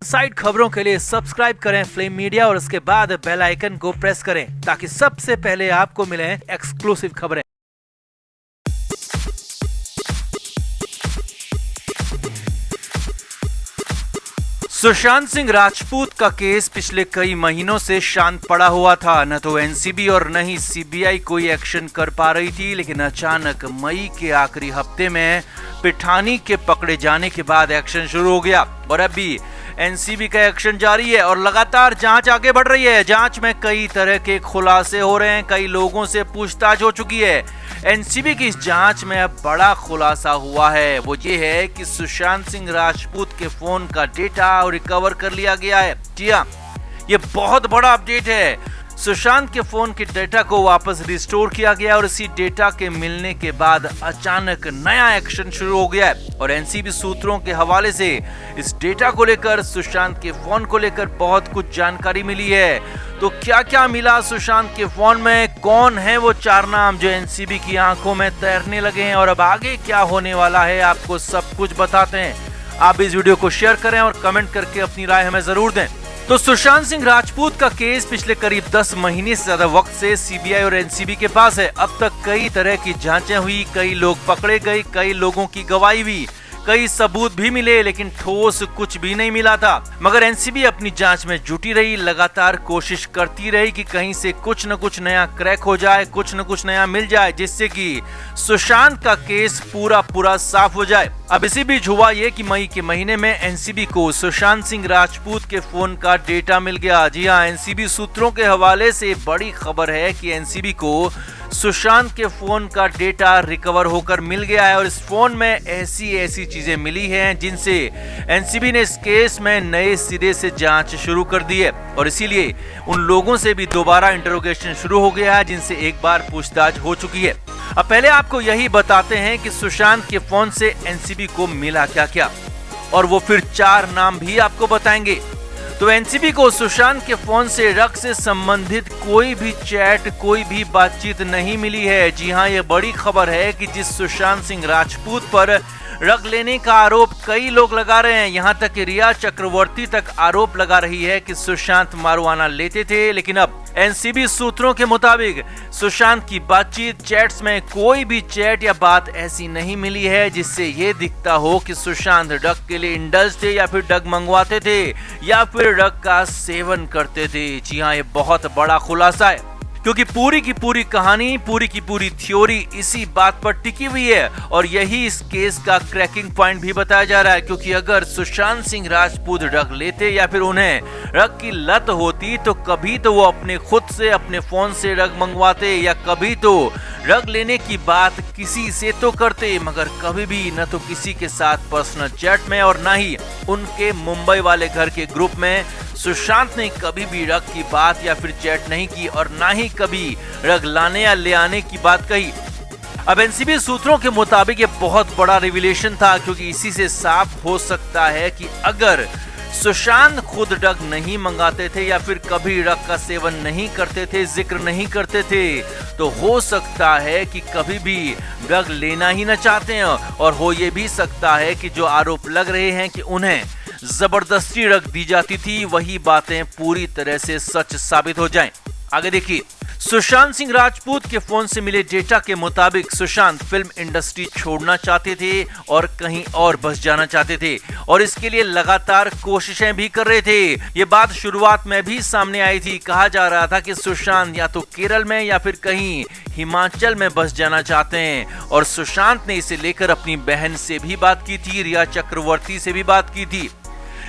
Side खबरों के लिए सब्सक्राइब करें फ्लेम मीडिया और उसके बाद बेल आइकन को प्रेस करें ताकि सबसे पहले आपको मिले एक्सक्लूसिव खबरें। सुशांत सिंह राजपूत का केस पिछले कई महीनों से शांत पड़ा हुआ था। न तो एनसीबी और न ही सीबीआई कोई एक्शन कर पा रही थी, लेकिन अचानक मई के आखिरी हफ्ते में पिठानी के पकड़े जाने के बाद एक्शन शुरू हो गया और अब भी एनसीबी का एक्शन जारी है और लगातार जांच आगे बढ़ रही है। जांच में कई तरह के खुलासे हो रहे हैं, कई लोगों से पूछताछ हो चुकी है। एनसीबी की इस जांच में अब बड़ा खुलासा हुआ है, वो ये है कि सुशांत सिंह राजपूत के फोन का डेटा रिकवर कर लिया गया है। जी हाँ, ये बहुत बड़ा अपडेट है। सुशांत के फोन के डेटा को वापस रिस्टोर किया गया और इसी डेटा के मिलने के बाद अचानक नया एक्शन शुरू हो गया है और एनसीबी सूत्रों के हवाले से इस डेटा को लेकर, सुशांत के फोन को लेकर बहुत कुछ जानकारी मिली है। तो क्या क्या मिला सुशांत के फोन में, कौन है वो चार नाम जो एनसीबी की आंखों में तैरने लगे हैं और अब आगे क्या होने वाला है, आपको सब कुछ बताते हैं। आप इस वीडियो को शेयर करें और कमेंट करके अपनी राय हमें जरूर दें। तो सुशांत सिंह राजपूत का केस पिछले करीब 10 महीने से ज्यादा वक्त से सीबीआई और एनसीबी के पास है। अब तक कई तरह की जांचें हुई, कई लोग पकड़े गए, कई लोगों की गवाही हुई, कई सबूत भी मिले, लेकिन ठोस कुछ भी नहीं मिला था। मगर एनसीबी अपनी जांच में जुटी रही, लगातार कोशिश करती रही कि कहीं से कुछ न कुछ नया क्रैक हो जाए, कुछ न कुछ नया मिल जाए, जिससे कि सुशांत का केस पूरा साफ हो जाए। अब इसी बीच हुआ ये कि मई के महीने में एनसीबी को सुशांत सिंह राजपूत के फोन का डेटा मिल गया। जी हाँ, एनसीबी सूत्रों के हवाले से बड़ी खबर है कि एनसीबी को सुशांत के फोन का डेटा रिकवर होकर मिल गया है और इस फोन में ऐसी चीजें मिली हैं जिनसे एनसीबी ने इस केस में नए सिरे से जांच शुरू कर दी है और इसीलिए उन लोगों से भी दोबारा इंटरोगेशन शुरू हो गया है जिनसे एक बार पूछताछ हो चुकी है। अब पहले आपको यही बताते हैं कि सुशांत के फोन से एनसीबी को मिला क्या क्या और वो फिर चार नाम भी आपको बताएंगे। तो एनसीबी को सुशांत के फोन से रग से संबंधित कोई भी चैट, कोई भी बातचीत नहीं मिली है। जी हाँ, ये बड़ी खबर है कि जिस सुशांत सिंह राजपूत पर रग लेने का आरोप कई लोग लगा रहे हैं, यहाँ तक कि रिया चक्रवर्ती तक आरोप लगा रही है कि सुशांत मारुआना लेते थे, लेकिन अब एनसीबी सूत्रों के मुताबिक सुशांत की बातचीत, चैट्स में कोई भी चैट या बात ऐसी नहीं मिली है जिससे ये दिखता हो कि सुशांत ड्रग के लिए इंडल्ज थे या फिर ड्रग मंगवाते थे या फिर ड्रग का सेवन करते थे। जी हाँ, ये बहुत बड़ा खुलासा है क्योंकि पूरी की पूरी कहानी, पूरी की पूरी थ्योरी इसी बात पर टिकी हुई है और यही इस केस का क्रैकिंग पॉइंट भी बताया जा रहा है। क्योंकि अगर सुशांत सिंह राजपूत ड्रग लेते या फिर उन्हें ड्रग की लत होती तो कभी तो वो अपने खुद से, अपने फोन से ड्रग मंगवाते या कभी तो ड्रग लेने की बात किसी से तो करते, मगर कभी भी न तो किसी के साथ पर्सनल चैट में और न ही उनके मुंबई वाले घर के ग्रुप में सुशांत ने कभी भी ड्रग की बात या फिर चैट नहीं की और ना ही कभी ड्रग लाने या ले आने की बात कही। अब एनसीबी सूत्रों के मुताबिक ये बहुत बड़ा रिविलेशन था क्योंकि इसी से साफ हो सकता है कि अगर सुशांत खुद ड्रग नहीं मंगाते थे या फिर कभी ड्रग का सेवन नहीं करते थे, जिक्र नहीं करते थे, तो हो सकता है कि कभी भी ड्रग लेना ही न चाहते हैं और हो ये भी सकता है कि जो आरोप लग रहे हैं कि उन्हें जबरदस्ती ड्रग दी जाती थी, वही बातें पूरी तरह से सच साबित हो जाएं। आगे देखिए, सुशांत सिंह राजपूत के फोन से मिले डेटा के मुताबिक सुशांत फिल्म इंडस्ट्री छोड़ना चाहते थे और कहीं और बस जाना चाहते थे और इसके लिए लगातार कोशिशें भी कर रहे थे। ये बात शुरुआत में भी सामने आई थी। कहा जा रहा था कि सुशांत या तो केरल में या फिर कहीं हिमाचल में बस जाना चाहते हैं और सुशांत ने इसे लेकर अपनी बहन से भी बात की थी, रिया चक्रवर्ती से भी बात की थी।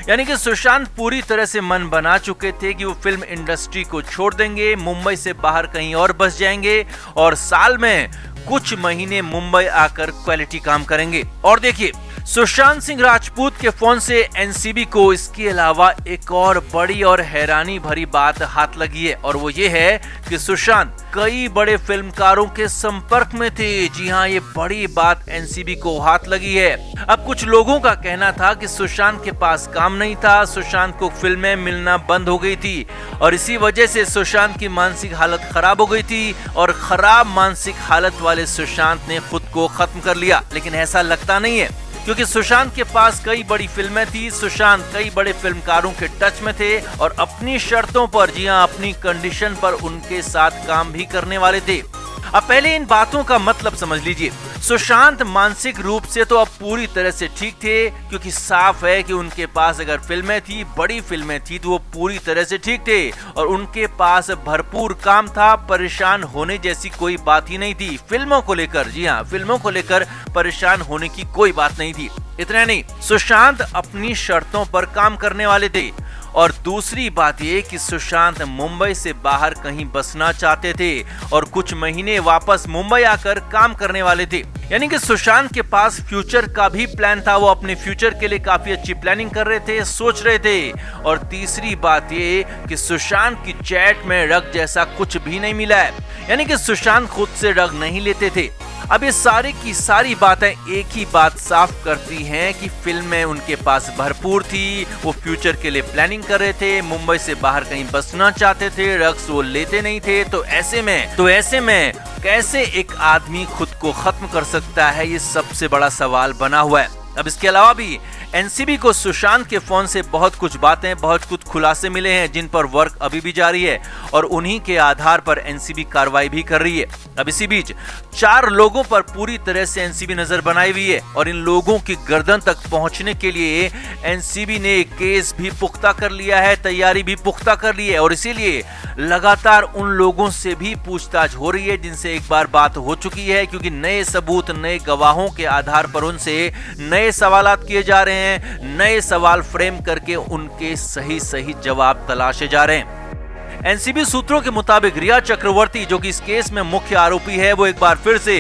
यानी कि सुशांत पूरी तरह से मन बना चुके थे कि वो फिल्म इंडस्ट्री को छोड़ देंगे, मुंबई से बाहर कहीं और बस जाएंगे और साल में कुछ महीने मुंबई आकर क्वालिटी काम करेंगे। और देखिए, सुशांत सिंह राजपूत के फोन से एनसीबी को इसके अलावा एक और बड़ी और हैरानी भरी बात हाथ लगी है और वो ये है कि सुशांत कई बड़े फिल्मकारों के संपर्क में थे। जी हाँ, ये बड़ी बात एनसीबी को हाथ लगी है। अब कुछ लोगों का कहना था कि सुशांत के पास काम नहीं था, सुशांत को फिल्में मिलना बंद हो गई थी और इसी वजह से सुशांत की मानसिक हालत खराब हो गई थी और खराब मानसिक हालत वाले सुशांत ने खुद को खत्म कर लिया। लेकिन ऐसा लगता नहीं है क्योंकि सुशांत के पास कई बड़ी फिल्में थी, सुशांत कई बड़े फिल्मकारों के टच में थे और अपनी शर्तों पर, जी हां, अपनी कंडीशन पर उनके साथ काम भी करने वाले थे। अब पहले इन बातों का मतलब समझ लीजिए। सुशांत मानसिक रूप से तो अब पूरी तरह से ठीक थे, क्योंकि साफ है कि उनके पास अगर फिल्में थी, बड़ी फिल्में थी, तो वो पूरी तरह से ठीक थे और उनके पास भरपूर काम था। परेशान होने जैसी कोई बात ही नहीं थी फिल्मों को लेकर। जी हाँ, फिल्मों को लेकर परेशान होने की कोई बात नहीं थी। इतना नहीं, सुशांत अपनी शर्तों पर काम करने वाले थे। और दूसरी बात ये कि सुशांत मुंबई से बाहर कहीं बसना चाहते थे और कुछ महीने वापस मुंबई आकर काम करने वाले थे। यानी कि सुशांत के पास फ्यूचर का भी प्लान था, वो अपने फ्यूचर के लिए काफी अच्छी प्लानिंग कर रहे थे, सोच रहे थे। और तीसरी बात ये कि सुशांत की चैट में रग जैसा कुछ भी नहीं मिला है, यानी कि सुशांत खुद से रग नहीं लेते थे। अब ये सारी की सारी बातें एक ही बात साफ करती हैं कि फिल्में उनके पास भरपूर थी, वो फ्यूचर के लिए प्लानिंग कर रहे थे, मुंबई से बाहर कहीं बसना चाहते थे, रग्स वो लेते नहीं थे। तो ऐसे में कैसे एक आदमी खुद को खत्म कर सकता है, ये सबसे बड़ा सवाल बना हुआ है। अब इसके अलावा भी एनसीबी को सुशांत के फोन से बहुत कुछ बातें, बहुत कुछ खुलासे मिले हैं, जिन पर वर्क अभी भी जारी है और उन्हीं के आधार पर एनसीबी कार्रवाई भी कर रही है। अब इसी बीच 4 लोगों पर पूरी तरह से एनसीबी नजर बनाई हुई है और इन लोगों की गर्दन तक पहुंचने के लिए एनसीबी ने एक केस भी पुख्ता कर लिया है, तैयारी भी पुख्ता कर ली है और इसीलिए लगातार उन लोगों से भी पूछताछ हो रही है जिनसे एक बार बात हो चुकी है, क्योंकि नए सबूत, नए गवाहों के आधार पर उनसे नए सवालात किए जा रहे हैं, नए सवाल फ्रेम करके उनके सही जवाब तलाशे जा रहे हैं। एनसीबी सूत्रों के मुताबिक रिया चक्रवर्ती, जो कि इस केस में मुख्य आरोपी है, वो एक बार फिर से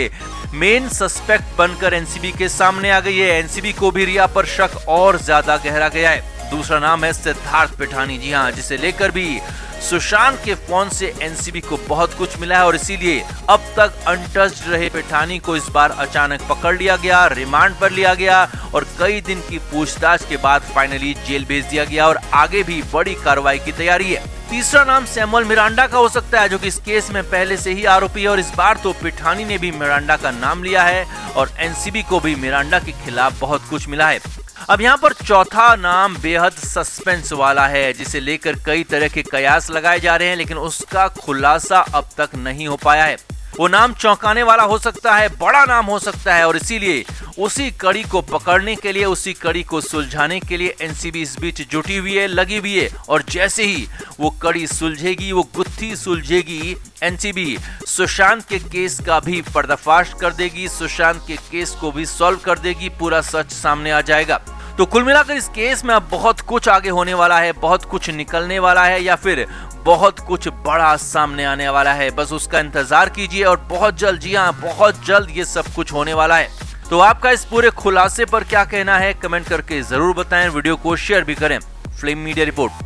मेन सस्पेक्ट बनकर एनसीबी के सामने आ गई है। एनसीबी को भी रिया पर शक और ज्यादा गहरा गया है। दूसरा नाम है सिद्धार्थ पिठानी, जी हाँ, जिसे लेकर भी सुशांत के फोन से एनसीबी को बहुत कुछ मिला है और इसीलिए अब तक अनटच्ड रहे पिठानी को इस बार अचानक पकड़ लिया गया, रिमांड पर लिया गया और कई दिन की पूछताछ के बाद फाइनली जेल भेज दिया गया और आगे भी बड़ी कार्रवाई की तैयारी है। तीसरा नाम सैमुअल मिरांडा का हो सकता है, जो कि इस केस में पहले से ही आरोपी है और इस बार तो पिठानी ने भी मिरांडा का नाम लिया है और एनसीबी को भी मिरांडा के खिलाफ बहुत कुछ मिला है। अब यहाँ पर चौथा नाम बेहद सस्पेंस वाला है, जिसे लेकर कई तरह के कयास लगाए जा रहे हैं, लेकिन उसका खुलासा अब तक नहीं हो पाया है। वो नाम चौंकाने वाला हो सकता है, बड़ा नाम हो सकता है और इसीलिए उसी कड़ी को पकड़ने के लिए, उसी कड़ी को सुलझाने के लिए एनसीबी इस बीच जुटी हुई है, लगी हुई है और जैसे ही वो कड़ी सुलझेगी, वो गुत्थी सुलझेगी, एनसीबी सुशांत के केस का भी पर्दाफाश कर देगी, सुशांत के केस को भी सॉल्व कर देगी, पूरा सच सामने आ जाएगा। तो कुल मिलाकर इस केस में अब बहुत कुछ आगे होने वाला है, बहुत कुछ निकलने वाला है या फिर बहुत कुछ बड़ा सामने आने वाला है। बस उसका इंतजार कीजिए और बहुत जल्द, जी हाँ, बहुत जल्द ये सब कुछ होने वाला है। तो आपका इस पूरे खुलासे पर क्या कहना है, कमेंट करके जरूर बताएं। वीडियो को शेयर भी करें। Flame media report.